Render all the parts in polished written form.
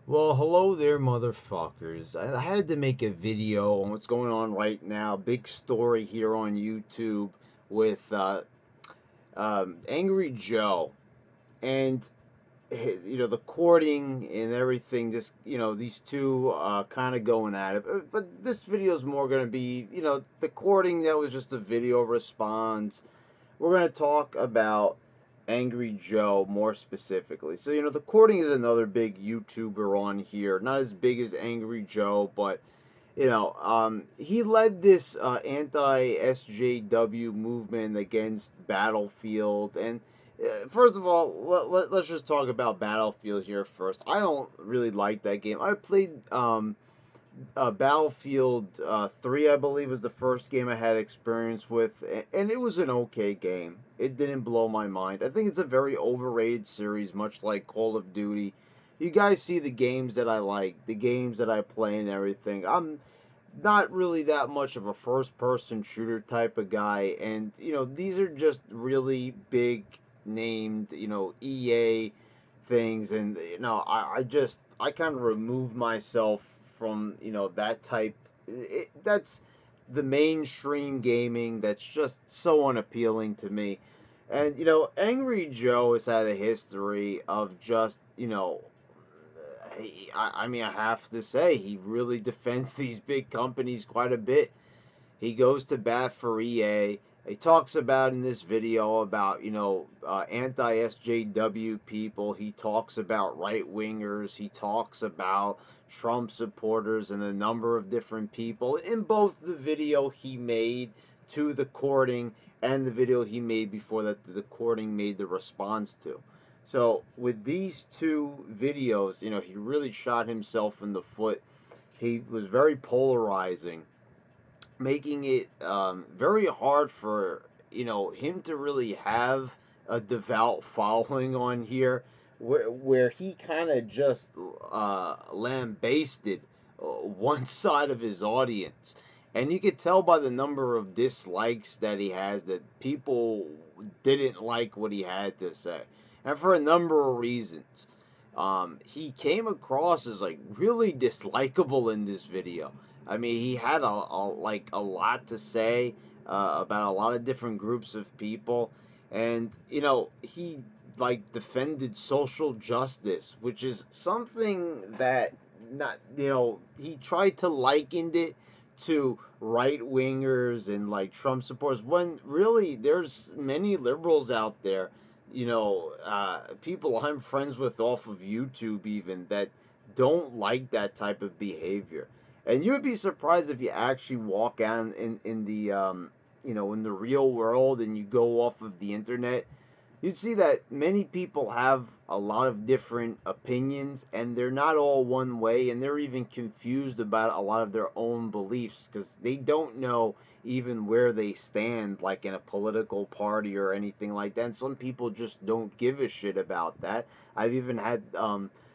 Well, hello there, motherfuckers. I had to make a video on what's going on right now. Big story here on YouTube with Angry Joe. And, the courting and everything, just, these two kind of going at it. But this video is more going to be, the courting, that was just a video response. We're going to talk about Angry Joe more specifically. So, the Courting is another big YouTuber on here. Not as big as Angry Joe, but, he led this anti SJW movement against Battlefield. And first of all, let's just talk about Battlefield here first. I don't really like that game. I played Battlefield 3, I believe, was the first game I had experience with, and it was an okay game. It didn't blow my mind. I think it's a very overrated series, much like Call of Duty. You guys see the games that I like, the games that I play, and everything. I'm not really that much of a first person shooter type of guy, and these are just really big named EA things, and I kind of remove myself from that type. That's the mainstream gaming that's just so unappealing to me. And Angry Joe has had a history of just I mean, I have to say, he really defends these big companies quite a bit. He goes to bat for EA. He talks about in this video about, anti SJW people. He talks about right wingers. He talks about Trump supporters and a number of different people in both the video he made to the courting and the video he made before that the courting made the response to. So with these two videos, he really shot himself in the foot. He was very polarizing, making it very hard for him to really have a devout following on here, where he kind of just lambasted one side of his audience, and you could tell by the number of dislikes that he has that people didn't like what he had to say, and for a number of reasons. He came across as like really dislikable in this video. I mean, he had a lot to say about a lot of different groups of people, and he like defended social justice, which is something that not he tried to liken it to right wingers and like Trump supporters, when really there's many liberals out there, people I'm friends with off of YouTube even, that don't like that type of behavior. And you would be surprised if you actually walk out in the in the real world and you go off of the internet, you'd see that many people have a lot of different opinions, and they're not all one way, and they're even confused about a lot of their own beliefs because they don't know even where they stand, like in a political party or anything like that. And some people just don't give a shit about that. I've even had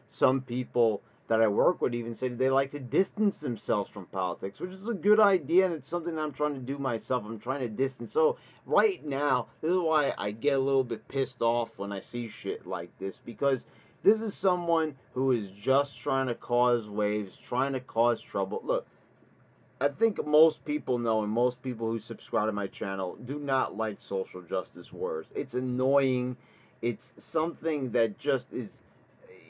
some people that I work with even say they like to distance themselves from politics, which is a good idea, and it's something that I'm trying to do myself. I'm trying to distance. So right now, this is why I get a little bit pissed off when I see shit like this, because this is someone who is just trying to cause waves, trying to cause trouble. Look, I think most people know, and most people who subscribe to my channel do not like social justice warriors. It's annoying. It's something that just is,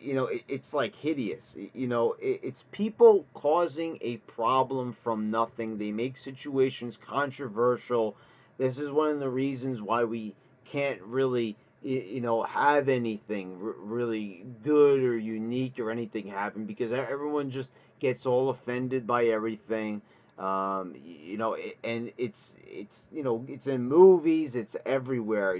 it's like hideous. It's people causing a problem from nothing. They make situations controversial. This is one of the reasons why we can't really, have anything really good or unique or anything happen, because everyone just gets all offended by everything. And it's in movies, it's everywhere.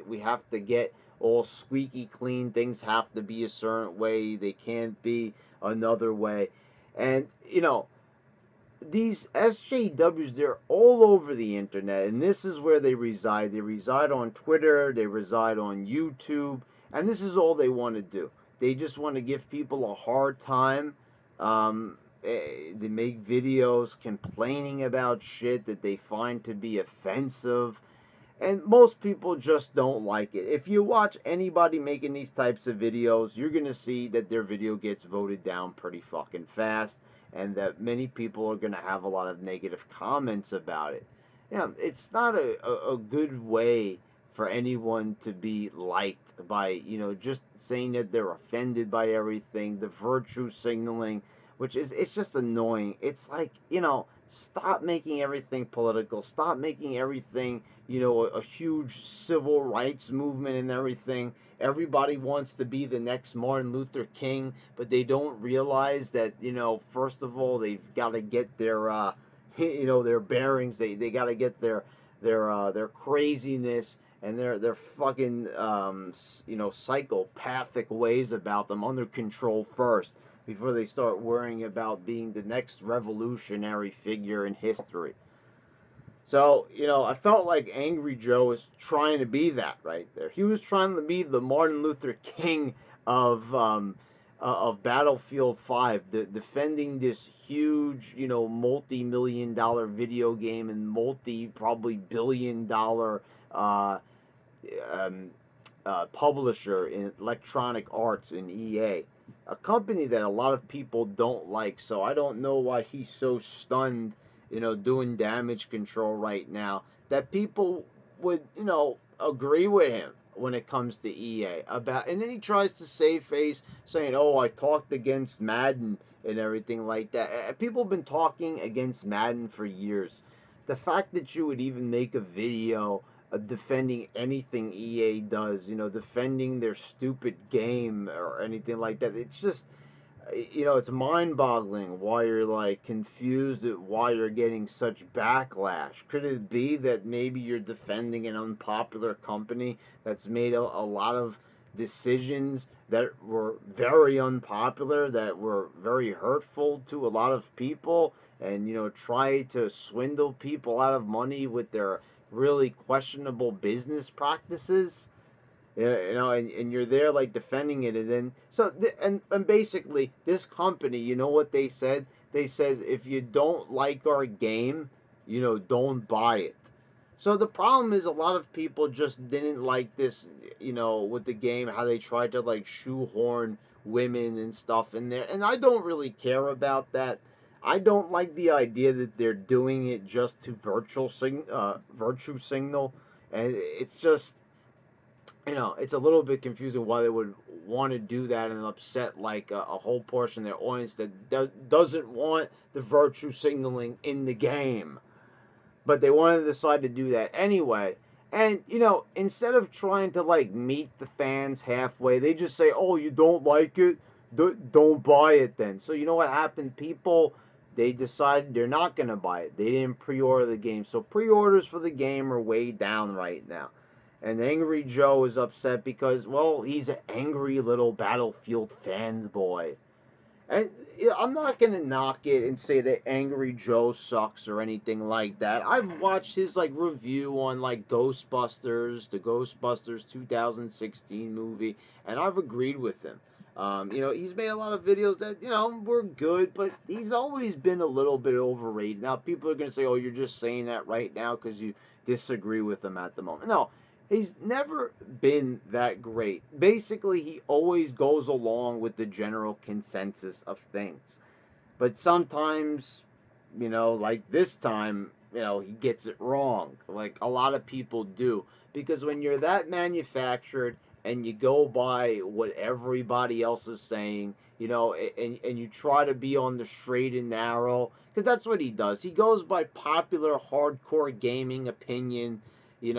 We have to get all squeaky clean. Things have to be a certain way. They can't be another way. And these SJWs, they're all over the internet, and this is where they reside. They reside on Twitter, they reside on YouTube, and this is all they want to do. They just want to give people a hard time. They make videos complaining about shit that they find to be offensive, And most people just don't like it. If you watch anybody making these types of videos, you're going to see that their video gets voted down pretty fucking fast, and that many people are going to have a lot of negative comments about it. It's not a good way for anyone to be liked by, just saying that they're offended by everything, the virtue signaling, which is, it's just annoying. It's like, stop making everything political. Stop making everything, a huge civil rights movement and everything. Everybody wants to be the next Martin Luther King, but they don't realize that, first of all, they've got to get their, their bearings. They got to get their craziness and their fucking, psychopathic ways about them under control first, before they start worrying about being the next revolutionary figure in history. So, I felt like Angry Joe was trying to be that right there. He was trying to be the Martin Luther King of Battlefield 5, defending this huge, multi-million-dollar video game and probably billion-dollar um, publisher in Electronic Arts in EA, a company that a lot of people don't like. So I don't know why he's so stunned, doing damage control right now, that people would, agree with him when it comes to EA about. And then he tries to save face, saying, "Oh, I talked against Madden and everything like that." People have been talking against Madden for years. The fact that you would even make a video defending anything EA does, defending their stupid game or anything like that, it's just, it's mind-boggling why you're like confused at why you're getting such backlash. Could it be that maybe you're defending an unpopular company that's made a lot of decisions that were very unpopular, that were very hurtful to a lot of people, and try to swindle people out of money with their really questionable business practices? And you're there like defending it, and then and basically this company, what they said? They says, if you don't like our game, don't buy it. So the problem is, a lot of people just didn't like this, with the game, how they tried to like shoehorn women and stuff in there, and I don't really care about that. I don't like the idea that they're doing it just to virtue signal, and it's just, it's a little bit confusing why they would want to do that and upset like a whole portion of their audience that doesn't want the virtue signaling in the game. But they wanted to decide to do that anyway. And, instead of trying to like meet the fans halfway, they just say, "Oh, you don't like it? Don't buy it then." So you know what happened? People, they decided they're not going to buy it. They didn't pre-order the game. So pre-orders for the game are way down right now. And Angry Joe is upset because, well, he's an angry little Battlefield fanboy. And I'm not going to knock it and say that Angry Joe sucks or anything like that. I've watched his, like, review on, like, Ghostbusters, the Ghostbusters 2016 movie, and I've agreed with him. He's made a lot of videos that, were good, but he's always been a little bit overrated. Now, people are going to say, "Oh, you're just saying that right now because you disagree with him at the moment." No. He's never been that great. Basically, he always goes along with the general consensus of things. But sometimes, like this time, he gets it wrong. Like a lot of people do. Because when you're that manufactured and you go by what everybody else is saying, and you try to be on the straight and narrow, because that's what he does. He goes by popular hardcore gaming opinion. He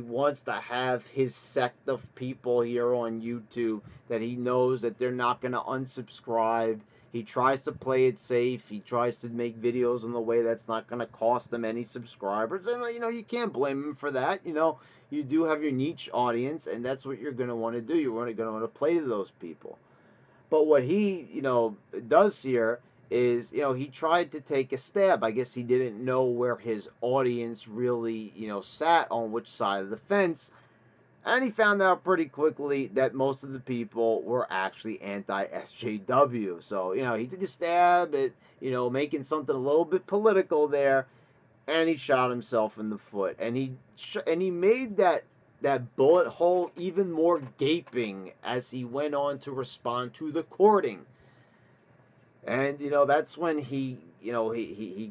wants to have his sect of people here on YouTube that he knows that they're not going to unsubscribe. He tries to play it safe. He tries to make videos in a way that's not going to cost them any subscribers. And, you can't blame him for that. You do have your niche audience, and that's what you're going to want to do. You're going to want to play to those people. But what he, does here is, he tried to take a stab. I guess he didn't know where his audience really, sat on which side of the fence. And he found out pretty quickly that most of the people were actually anti-SJW. So, he took a stab at, making something a little bit political there. and he shot himself in the foot, and he made that bullet hole even more gaping as he went on to respond to the courting. And that's when he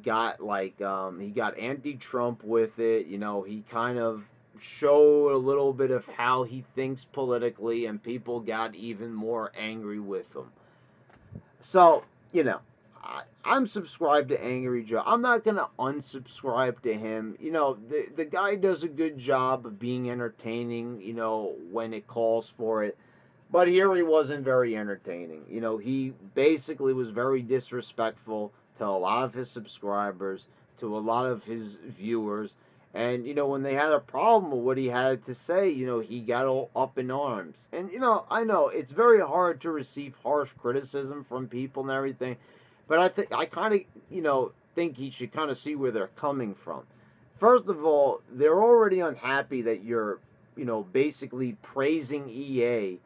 got like he got anti-Trump with it. He kind of showed a little bit of how he thinks politically, and people got even more angry with him. So, I'm subscribed to Angry Joe. I'm not going to unsubscribe to him. The guy does a good job of being entertaining, when it calls for it. But here he wasn't very entertaining. He basically was very disrespectful to a lot of his subscribers, to a lot of his viewers. And, when they had a problem with what he had to say, he got all up in arms. And, I know it's very hard to receive harsh criticism from people and everything. But I kind of, think he should kind of see where they're coming from. First of all, they're already unhappy that you're, basically praising EA,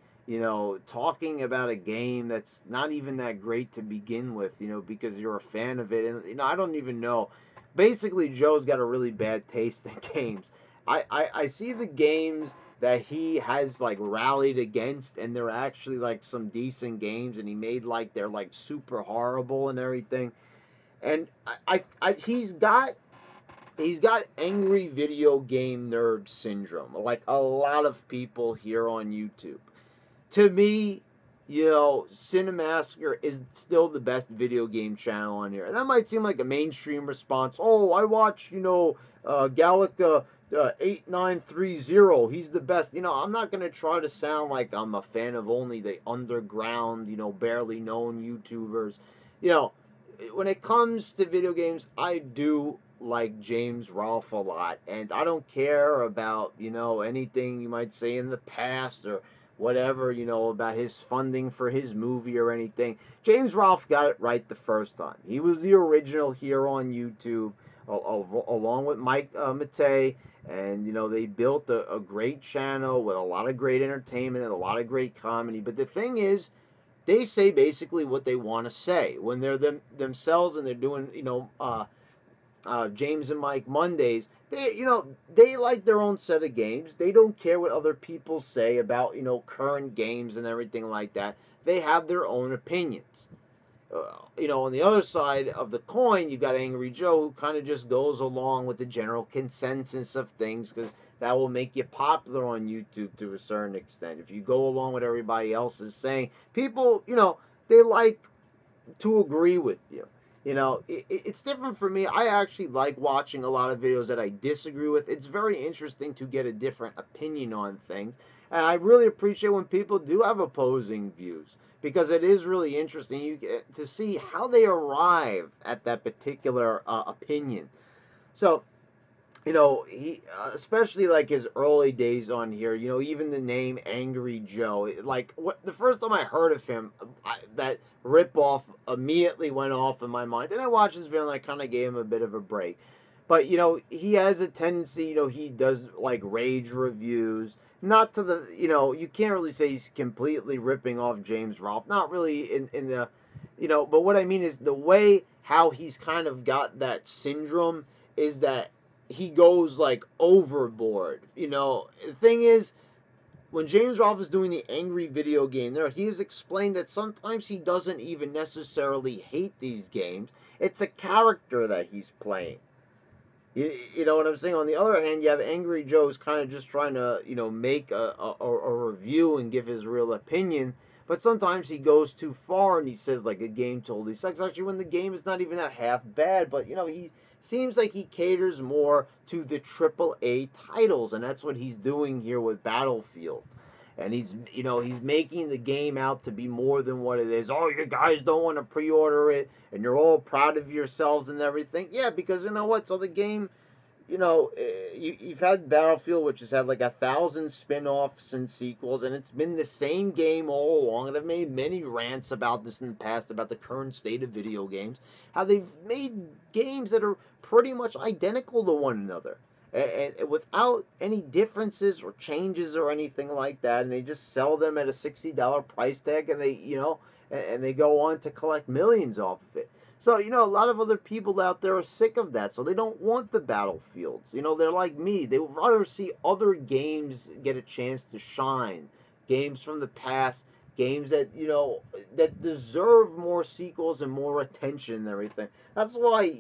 talking about a game that's not even that great to begin with, because you're a fan of it. And, I don't even know. Basically, Joe's got a really bad taste in games. I see the games that he has like rallied against, and they're actually like some decent games, and he made like they're like super horrible and everything. And he's got angry video game nerd syndrome, like a lot of people here on YouTube. To me, Cinemassacre is still the best video game channel on here. And that might seem like a mainstream response. Oh, I watch, Gallica 8930. He's the best. I'm not going to try to sound like I'm a fan of only the underground, barely known YouTubers. When it comes to video games, I do like James Rolfe a lot. And I don't care about, anything you might say in the past or whatever, about his funding for his movie or anything. James Rolfe got it right the first time. He was the original here on YouTube, along with Mike Matei, and, they built a great channel with a lot of great entertainment and a lot of great comedy. But the thing is, they say basically what they want to say when they're themselves, and they're doing, James and Mike Mondays. They like their own set of games. They don't care what other people say about, current games and everything like that. They have their own opinions. On the other side of the coin, you've got Angry Joe, who kind of just goes along with the general consensus of things, because that will make you popular on YouTube to a certain extent. If you go along with everybody else is saying, people, they like to agree with you. It's different for me. I actually like watching a lot of videos that I disagree with. It's very interesting to get a different opinion on things. And I really appreciate when people do have opposing views, because it is really interesting to see how they arrive at that particular opinion. So, he, especially like his early days on here, even the name Angry Joe, like the first time I heard of him, that ripoff immediately went off in my mind. And I watched this video and I kind of gave him a bit of a break. But, he has a tendency, he does like rage reviews, not to the, you can't really say he's completely ripping off James Rolfe. Not really in the, but what I mean is the way how he's kind of got that syndrome is that he goes like overboard. The thing is, when James Rolfe is doing the angry video game there, he has explained that sometimes he doesn't even necessarily hate these games. It's a character that he's playing. You know what I'm saying? On the other hand, you have Angry Joe who's kind of just trying to, make a review and give his real opinion. But sometimes he goes too far and he says, like, a game totally sucks. Actually, when the game is not even that half bad. But, he seems like he caters more to the AAA titles. And that's what he's doing here with Battlefield. And he's making the game out to be more than what it is. Oh, you guys don't want to pre-order it, and you're all proud of yourselves and everything. Yeah, because you know what? So the game, you've had Battlefield, which has had like 1,000 spin-offs and sequels, and it's been the same game all along. And I've made many rants about this in the past, about the current state of video games, how they've made games that are pretty much identical to one another. And without any differences or changes or anything like that, and they just sell them at a $60 price tag, and they go on to collect millions off of it. So, a lot of other people out there are sick of that. So they don't want the battlefields. They're like me. They would rather see other games get a chance to shine. Games from the past, games that, that deserve more sequels and more attention and everything. That's why,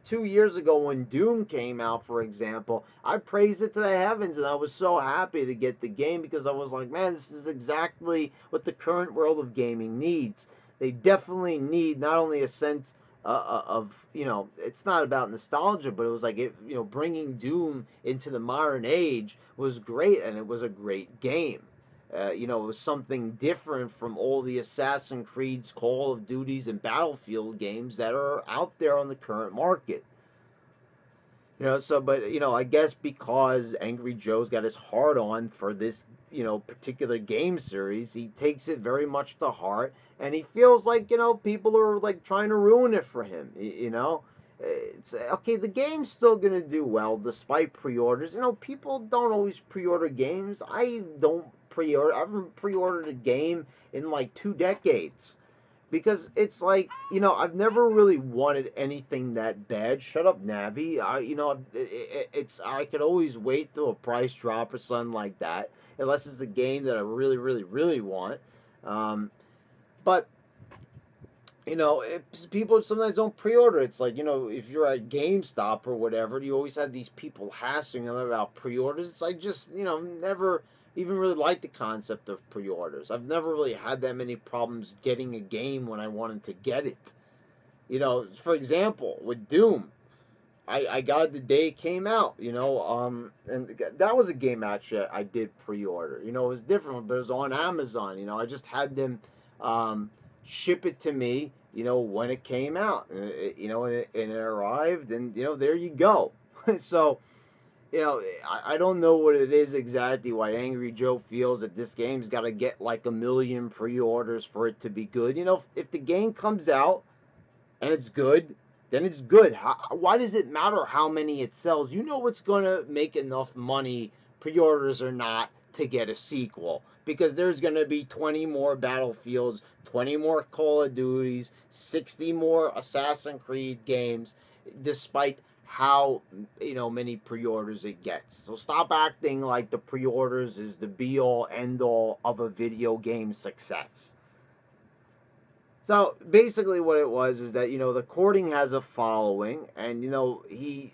2 years ago when Doom came out, for example, I praised it to the heavens and I was so happy to get the game because I was like, man, this is exactly what the current world of gaming needs. They definitely need not only a sense of, it's not about nostalgia, but it was like bringing Doom into the modern age was great, and it was a great game. It was something different from all the Assassin's Creeds, Call of Duties, and Battlefield games that are out there on the current market. But I guess because Angry Joe's got his heart on for this, particular game series, he takes it very much to heart, and he feels like, people are like trying to ruin it for him. It's okay. The game's still gonna do well despite pre-orders. People don't always pre-order games. I don't pre-order. I haven't pre-ordered a game in like 2 decades. Because it's like, I've never really wanted anything that bad. Shut up, Navi. I could always wait till a price drop or something like that, unless it's a game that I really, really, really want. But people sometimes don't pre-order. It's like, if you're at GameStop or whatever, you always have these people hassling about pre-orders. It's like just, never even really like the concept of pre-orders. I've never really had that many problems getting a game when I wanted to get it. For example, with Doom, I got it the day it came out, and that was a game actually I did pre-order. It was different, but it was on Amazon. I just had them ship it to me, when it came out, and it arrived, and, there you go. So, I don't know what it is exactly why Angry Joe feels that this game's got to get like 1 million pre-orders for it to be good. If the game comes out and it's good, then it's good. Why does it matter how many it sells? It's going to make enough money, pre-orders or not, to get a sequel. Because there's going to be 20 more Battlefields, 20 more Call of Duties, 60 more Assassin's Creed games, despite how many pre-orders it gets. So stop acting like the pre-orders is the be-all end-all of a video game success. So basically what it was is that, the Courting has a following, and, he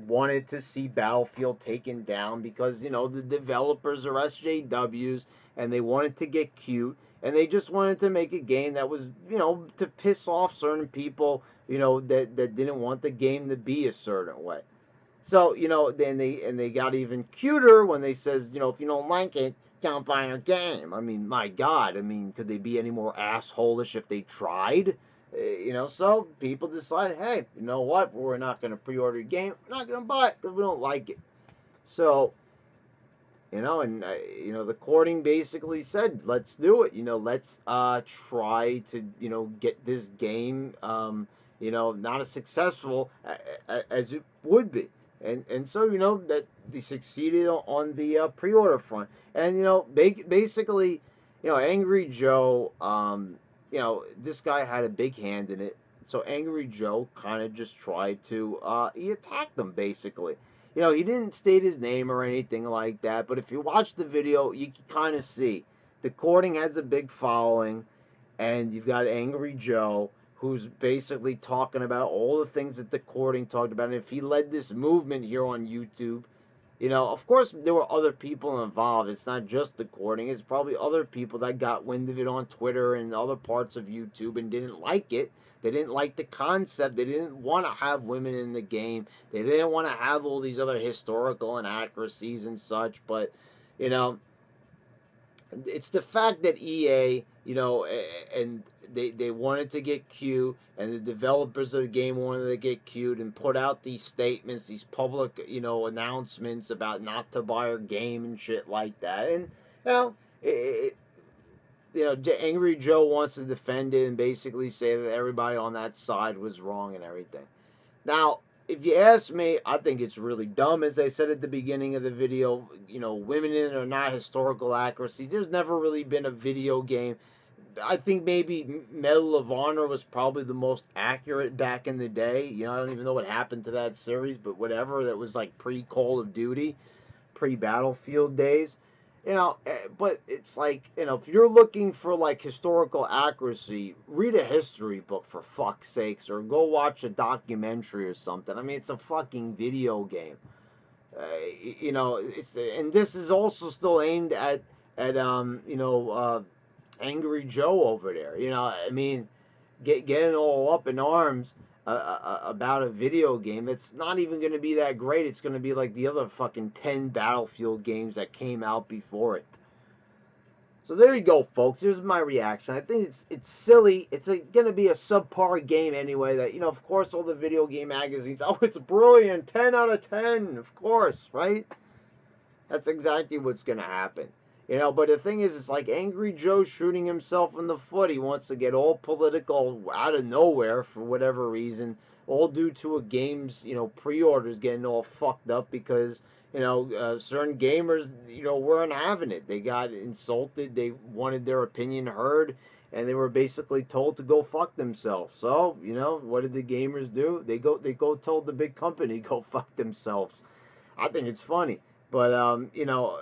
wanted to see Battlefield taken down because, the developers are SJWs, and they wanted to get cute, and they just wanted to make a game that was, to piss off certain people, that didn't want the game to be a certain way. So, then they got even cuter when they says, if you don't like it, can't buy a game. I mean, my God. I mean, could they be any more assholish if they tried? So people decided, hey, you know what? We're not going to pre-order a game. We're not going to buy it because we don't like it. So, and, the Courting basically said, let's do it. Let's try to, get this game, not as successful as it would be. And so, that they succeeded on the pre-order front. And, basically, Angry Joe, this guy had a big hand in it. So Angry Joe kind of just tried to, he attacked them, basically. He didn't state his name or anything like that. But if you watch the video, you can kind of see. The Courting has a big following. And you've got Angry Joe, who's basically talking about all the things that the Courting talked about. And if he led this movement here on YouTube, of course there were other people involved. It's not just the Courting. It's probably other people that got wind of it on Twitter and other parts of YouTube and didn't like it. They didn't like the concept. They didn't want to have women in the game. They didn't want to have all these other historical inaccuracies and such. But, it's the fact that EA, and they wanted to get cute, and the developers of the game wanted to get cute and put out these statements, these public, announcements about not to buy our game and shit like that. And, Angry Joe wants to defend it and basically say that everybody on that side was wrong and everything. Now, if you ask me, I think it's really dumb. As I said at the beginning of the video, women in it are not historical accuracies. There's never really been a video game I think maybe Medal of Honor was probably the most accurate back in the day. You know, I don't even know what happened to that series, but whatever. That was like pre Call of Duty, pre Battlefield days. You know, but it's like, you know, if you're looking for like historical accuracy, read a history book for fuck's sakes, or go watch a documentary or something. I mean, it's a fucking video game. Uh, you know, it's, and this is also still aimed at Angry Joe over there. You know, I mean, getting all up in arms about a video game that's not even going to be that great. It's going to be like the other fucking 10 Battlefield games that came out before it. So there you go, folks. Here's my reaction. I think it's silly. It's going to be a subpar game anyway. That, you know, of course, all the video game magazines. Oh, it's brilliant. 10 out of 10. Of course, right? That's exactly what's going to happen. You know, but the thing is, it's like Angry Joe shooting himself in the foot. He wants to get all political out of nowhere for whatever reason, all due to a game's, you know, pre-orders getting all fucked up because, you know, certain gamers, you know, weren't having it. They got insulted. They wanted their opinion heard, and they were basically told to go fuck themselves. So, you know, what did the gamers do? They go tell the big company go fuck themselves. I think it's funny. But you know,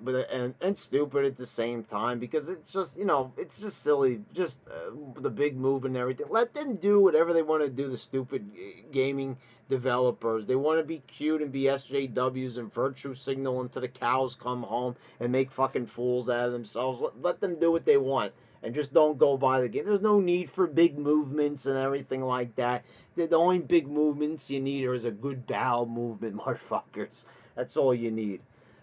but and stupid at the same time, because it's just, you know, it's just silly, just the big move and everything. Let them do whatever they want to do. The stupid gaming developers, they want to be cute and be SJWs and virtue signal until the cows come home and make fucking fools out of themselves. Let them do what they want. And just don't go by the game. There's no need for big movements and everything like that. The only big movements you need is a good bowel movement, motherfuckers. That's all you need.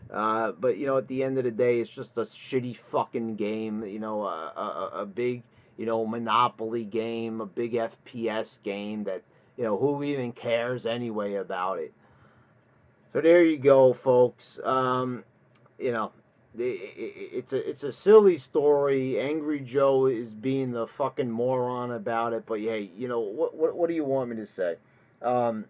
But, you know, at the end of the day, it's just a shitty fucking game. You know, a big, you know, Monopoly game, a big FPS game that, you know, who even cares anyway about it? So there you go, folks. You know, it's a silly story. Angry Joe is being the fucking moron about it. But, hey, you know, what do you want me to say? You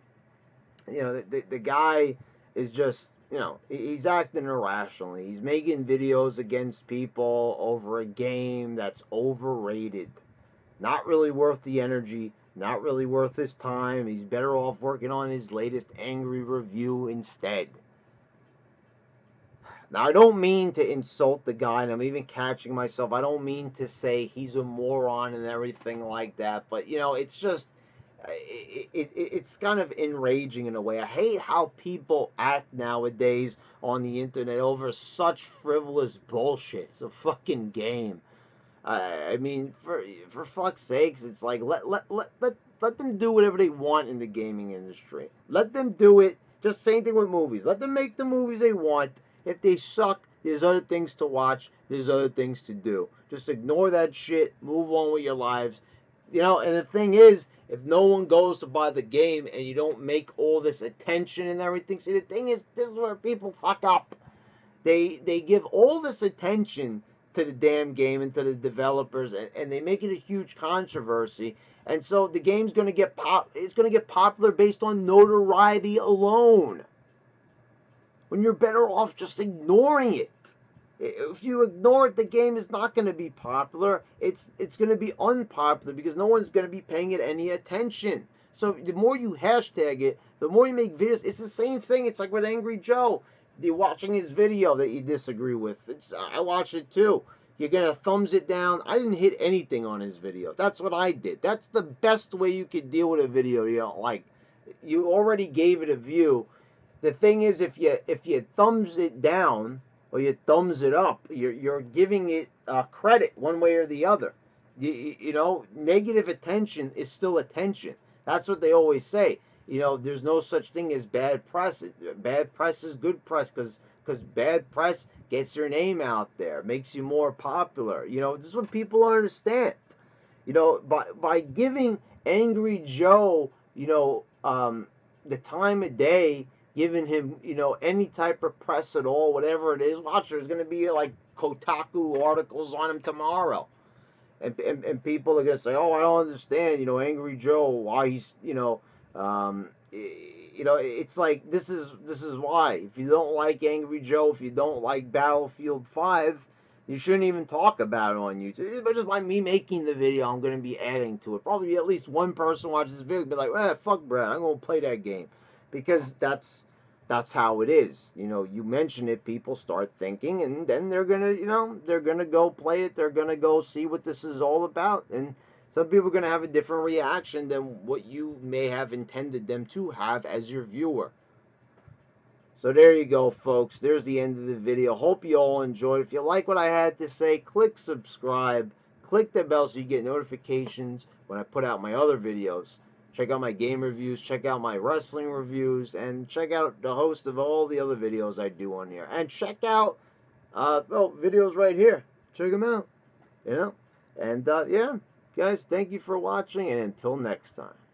know, the guy is just, you know, he's acting irrationally. He's making videos against people over a game that's overrated. Not really worth the energy, not really worth his time. He's better off working on his latest angry review instead. Now, I don't mean to insult the guy, and I'm even catching myself. I don't mean to say he's a moron and everything like that, but, you know, it's just, it's kind of enraging in a way. I hate how people act nowadays on the internet over such frivolous bullshit. It's a fucking game. I mean, for fuck's sakes, it's like, let them do whatever they want in the gaming industry. Let them do it. Just same thing with movies. Let them make the movies they want. If they suck, there's other things to watch. There's other things to do. Just ignore that shit. Move on with your lives. You know, and the thing is, if no one goes to buy the game and you don't make all this attention and everything, see, the thing is, this is where people fuck up. They give all this attention to the damn game and to the developers, and they make it a huge controversy. And so the game's going to it's going to get popular based on notoriety alone, when you're better off just ignoring it. If you ignore it, the game is not going to be popular. It's going to be unpopular because no one's going to be paying it any attention. So the more you hashtag it, the more you make videos. It's the same thing. It's like with Angry Joe. You're watching his video that you disagree with. I watched it too. You're going to thumbs it down. I didn't hit anything on his video. That's what I did. That's the best way you could deal with a video you don't like. You already gave it a view. The thing is, if you thumbs it down or you thumbs it up, you're giving it credit one way or the other. You know, negative attention is still attention. That's what they always say. You know, there's no such thing as bad press. Bad press is good press because bad press gets your name out there, makes you more popular. You know, this is what people understand. You know, by giving Angry Joe, you know, the time of day, giving him, you know, any type of press at all, whatever it is, watch, there's going to be like Kotaku articles on him tomorrow. And people are going to say, oh, I don't understand, you know, Angry Joe, why he's, you know, it's like, this is why. If you don't like Angry Joe, if you don't like Battlefield 5, You shouldn't even talk about it on YouTube. But just by me making the video, I'm going to be adding to it. Probably at least one person watches this video and be like, fuck Brad, I'm going to play that game. Because that's how it is. You know, you mention it, people start thinking, and then they're going to, they're going to go play it. They're going to go see what this is all about. And some people are going to have a different reaction than what you may have intended them to have as your viewer. So there you go, folks. There's the end of the video. Hope you all enjoyed. If you like what I had to say, click subscribe. Click the bell so you get notifications when I put out my other videos. Check out my game reviews. Check out my wrestling reviews. And check out the host of all the other videos I do on here. And check out, videos right here. Check them out. And, yeah, guys, thank you for watching. And until next time.